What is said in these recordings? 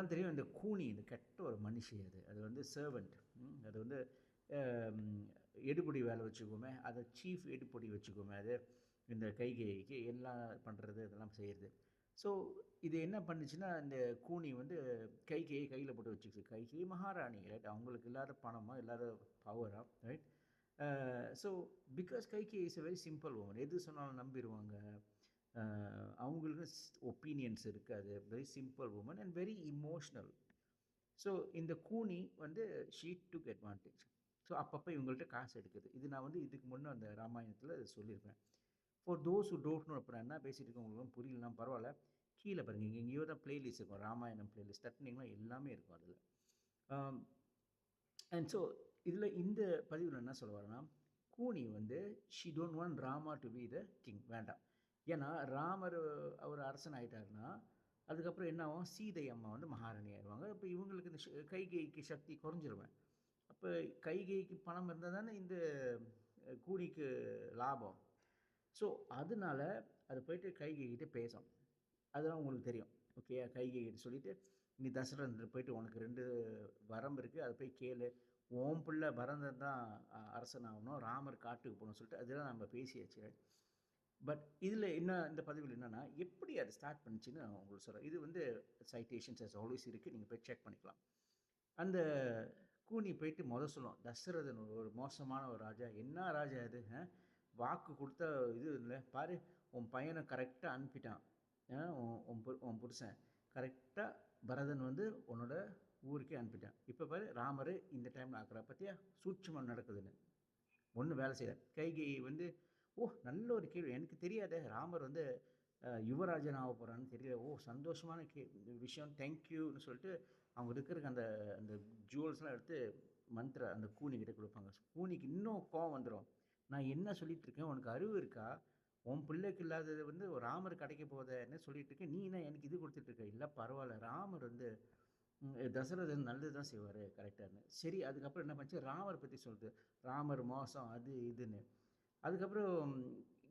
இதெல்லாம் தெரியும். இந்த கூனி, இந்த கெட்ட ஒரு மனுஷி அது. அது வந்து சர்வெண்ட். அது வந்து எடுபிடி வேலை வச்சுக்கோமே, அதை சீஃப் எடுபிடி வச்சுக்கோமே அது. இந்த கைகேயிக்கு எல்லாம் பண்ணுறது இதெல்லாம் செய்கிறது. ஸோ இது என்ன பண்ணுச்சுன்னா, இந்த கூனி வந்து கைகேயை கையில் போட்டு வச்சுக்கிச்சு. கைகேயி மகாராணி, ரைட்? அவங்களுக்கு இல்லாத பணமா, இல்லாத பவரா, right? So because Kaikeyi is a very simple woman. எது சொன்னாலும் நம்பிடுவாங்க. அவங்களுக்கு ஒப்பீனியன்ஸ் இருக்காது. Very simple woman and very emotional. So இந்த கூனி வந்து ஷீ டுக் அட்வான்டேஜ். ஸோ அப்பப்போ இவங்கள்ட்ட காசு எடுக்குது. இது நான் வந்து இதுக்கு முன்னே அந்த ராமாயணத்தில் சொல்லியிருப்பேன். For those who don't know, இப்போ நான் என்ன பேசிகிட்டு இருக்கேன் உங்களுக்கு புரியலனா பரவாயில்ல, கீழே பாருங்கள், இங்கே எங்கேயோ தான் பிளேலிஸ்ட் இருக்கும், ராமாயணம் பிளேலிஸ்ட் தட்டினீங்கன்னா எல்லாமே இருக்கும் அதில். அண்ட் ஸோ இதில் இந்த பதிவில் என்ன சொல்ல வரேன்னா, கூனி வந்து she don't want Rama to be the king, வேண்டாம். ஏன்னா ராமர் அவர் அரசன் ஆகிட்டாருன்னா அதுக்கப்புறம் என்ன ஆகும், சீதை அம்மா வந்து மகாராணி ஆயிடுவாங்க. இப்போ இவங்களுக்கு இந்த கைகேயிக்கு சக்தி குறைஞ்சிருவேன். அப்போ கைகேயிக்கு பணம் இருந்தால் தானே இந்த கூனிக்கு லாபம். ஸோ அதனால அது போயிட்டு கைகேயிட்ட பேசும். அதெல்லாம் உங்களுக்கு தெரியும். ஓகே, கைகேயிட்ட சொல்லிவிட்டு, நீ தசரதன் போயிட்டு உனக்கு 2 வரம் இருக்குது, அதை போய் கேளு. ஓம் பிள்ளை பரதன் தான் அரசன் ஆகணும், ராமர் காட்டுக்கு போகணும்னு சொல்லிட்டு அதெல்லாம் நம்ம பேசியாச்சு. பட் இதில் என்ன, இந்த பதிவில் என்னென்னா எப்படி அது ஸ்டார்ட் பண்ணிச்சுன்னு உங்களுக்கு சொல்கிறேன். இது வந்து சைட்டேஷன்ஸ் அஸ் ஆல்வேஸ் இருக்குது, நீங்கள் போய் செக் பண்ணிக்கலாம். அந்த கூனி போயிட்டு சொல்லும், தசரதன் ஒரு மோசமான ஒரு ராஜா. என்ன ராஜா இது, வாக்கு கொடுத்த இது இல்லை பாரு, உன் பையனை கரெக்டாக அனுப்பிட்டான், உன் புருஷன் கரெக்டாக பரதன் வந்து உன்னோட ஊருக்கே அனுப்பிட்டான். இப்போ பாரு ராமர் இந்த டைமில் ஆக்குறா பற்றியா, சூட்சமம் நடக்குதுன்னு ஒன்றும் வேலை செய்யலை. கைகேயி வந்து, ஓ நல்ல ஒரு கேள்வி, எனக்கு தெரியாத ராமர் வந்து யுவராஜன் ஆக போகிறான்னு தெரியல, ஓ சந்தோஷமான விஷயம், தேங்க்யூன்னு சொல்லிட்டு அவங்க இருக்கிறதுக்கு அந்த அந்த ஜுவல்ஸ்லாம் எடுத்து மந்திர அந்த கூனிக்கிட்ட கொடுப்பாங்க. கூனிக்கு இன்னும் கோவம் வந்துடும். நான் என்ன சொல்லிட்டு இருக்கேன், உனக்கு அறிவு இருக்கா? உன் பிள்ளைக்கு இல்லாதது வந்து ராமர் கிடைக்க போதேன்னு சொல்லிட்டு இருக்கேன், நீ என்ன எனக்கு இது கொடுத்துட்ருக்க? இல்லை பரவாயில்ல, ராமர் வந்து தசரதன் நல்லது தான் செய்வார் கரெக்டானு. சரி, அதுக்கப்புறம் என்ன பண்ணுச்சு, ராமர் பற்றி சொல்லுது, ராமர் மோசம் அது இதுன்னு. அதுக்கப்புறம்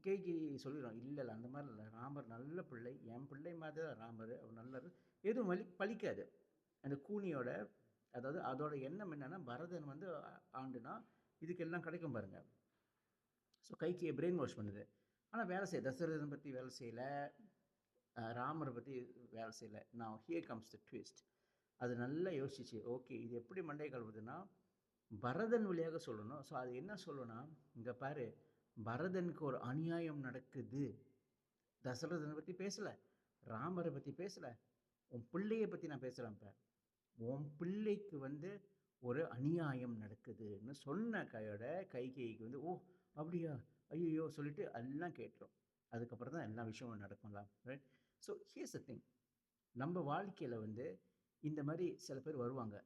கைகேயி சொல்லிடும், இல்லை அந்த மாதிரி இல்லை, ராமர் நல்ல பிள்ளை, என் பிள்ளை மாதிரி தான் ராமர், அவர் நல்லது, எதுவும் பழிக்காது. அந்த கூனியோட அதாவது அதோட எண்ணம் என்னென்னா, பரதன் வந்து ஆண்டுனா இதுக்கெல்லாம் கிடைக்கும் பாருங்க. ஸோ கைகேயை பிரெயின் வாஷ் பண்ணுது. ஆனால் வேலை செய்ய, தசரதன் பற்றி வேலை செய்யலை, ராமரை பற்றி வேலை செய்யலை. நான் ஹியர் கம்ஸ் த ட்விஸ்ட். அது நல்லா யோசிச்சு, ஓகே இது எப்படி மண்டை கழுவுதுன்னா, பரதன் வழியாக சொல்லணும். ஸோ அது என்ன சொல்லணும்னா, இங்கே பாரு, பரதனுக்கு ஒரு அநியாயம் நடக்குது. தசரதனை பற்றி பேசலை, ராமரை பற்றி பேசலை, உன் பிள்ளையை பற்றி நான் பேசுகிறேன். இப்போ உன் பிள்ளைக்கு வந்து ஒரு அநியாயம் நடக்குதுன்னு சொன்ன கைகேயிக்கு வந்து, ஓ அப்படியா, ஐயோ சொல்லிட்டு எல்லாம் கேட்டுரும். அதுக்கப்புறம் தான் எல்லா விஷயமும் நடக்கும்லாம், right? So here's the thing, நம்ம வாழ்க்கையில் வந்து இந்த மாதிரி சில பேர் வருவாங்க,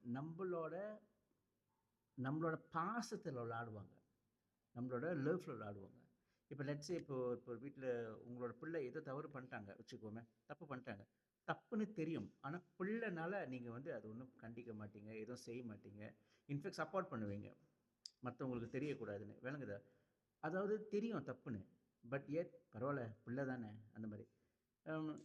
நம்மளோட பாசத்தில் விளையாடுவாங்க, நம்மளோட லவ்வில் விளையாடுவாங்க. இப்போ லெட்ஸே இப்போ ஒரு வீட்டில் உங்களோட பிள்ளை ஏதோ தவறு பண்ணிட்டாங்க வச்சுக்கோமே, தப்பு பண்ணிட்டாங்க, தப்புன்னு தெரியும், ஆனால் பிள்ளைனால நீங்கள் வந்து அது ஒன்றும் கண்டிக்க மாட்டீங்க, எதுவும் செய்ய மாட்டீங்க, இன்ஃபேக்ட் சப்போர்ட் பண்ணுவீங்க, மற்றவங்களுக்கு தெரியக்கூடாதுன்னு. விளங்குதா? அதாவது தெரியும் தப்புன்னு, பட் ஏட் பரவாயில்ல பிள்ளை தானே, அந்த மாதிரி.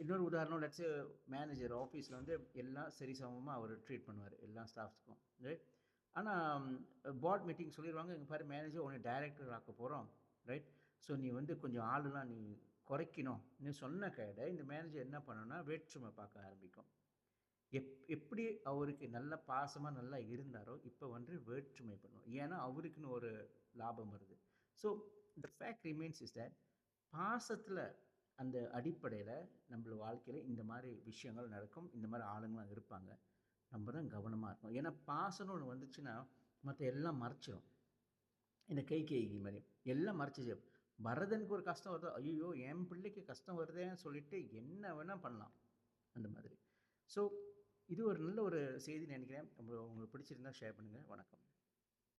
இன்னொரு உதாரணம், லெட்ஸே மேனேஜர் ஆஃபீஸில் வந்து எல்லாம் சரி சமமாக அவர் ட்ரீட் பண்ணுவார் எல்லா ஸ்டாஃப்ஸுக்கும், ரைட்? ஆனால் போர்ட் மீட்டிங் சொல்லிடுவாங்க, இங்கே பாரு மேனேஜர் உன்னை டைரக்டர் ஆக்க போகிறோம், ரைட்? ஸோ நீ வந்து கொஞ்சம் ஆளுலாம் நீ குறைக்கணும் நீ சொன்ன இந்த மேனேஜர் என்ன பண்ணணும்னா வேற்றுமை பார்க்க ஆரம்பிக்கும். எப்படி அவருக்கு நல்ல பாசமாக நல்லா இருந்தாரோ இப்போ வந்து வேற்றுமை பண்ணுவோம், ஏன்னா அவருக்குன்னு ஒரு லாபம் வருது. So the fact remains is that பாசத்தில் அந்த அடிப்படையில் நம்மள வாழ்க்கையில் இந்த மாதிரி விஷயங்கள் நடக்கும், இந்த மாதிரி ஆளுங்களாம் இருப்பாங்க. நம்ம தான் கவனமாக இருக்கணும். ஏன்னா பாசம்னு ஒன்று வந்துச்சுன்னா மற்ற எல்லாம் மறைச்சிடும். இந்த கைகேயி மாதிரி எல்லாம் மறைச்சிச்சு. பரதனுக்கு ஒரு கஷ்டம் வருதோ, ஐயோ என் பிள்ளைக்கு கஷ்டம் வருதேன்னு சொல்லிட்டு என்ன வேணால் பண்ணலாம் அந்த மாதிரி. ஸோ இது ஒரு நல்ல ஒரு செய்தி நினைக்கிறேன். உங்களுக்கு பிடிச்சிருந்தா ஷேர் பண்ணுங்கள். வணக்கம்.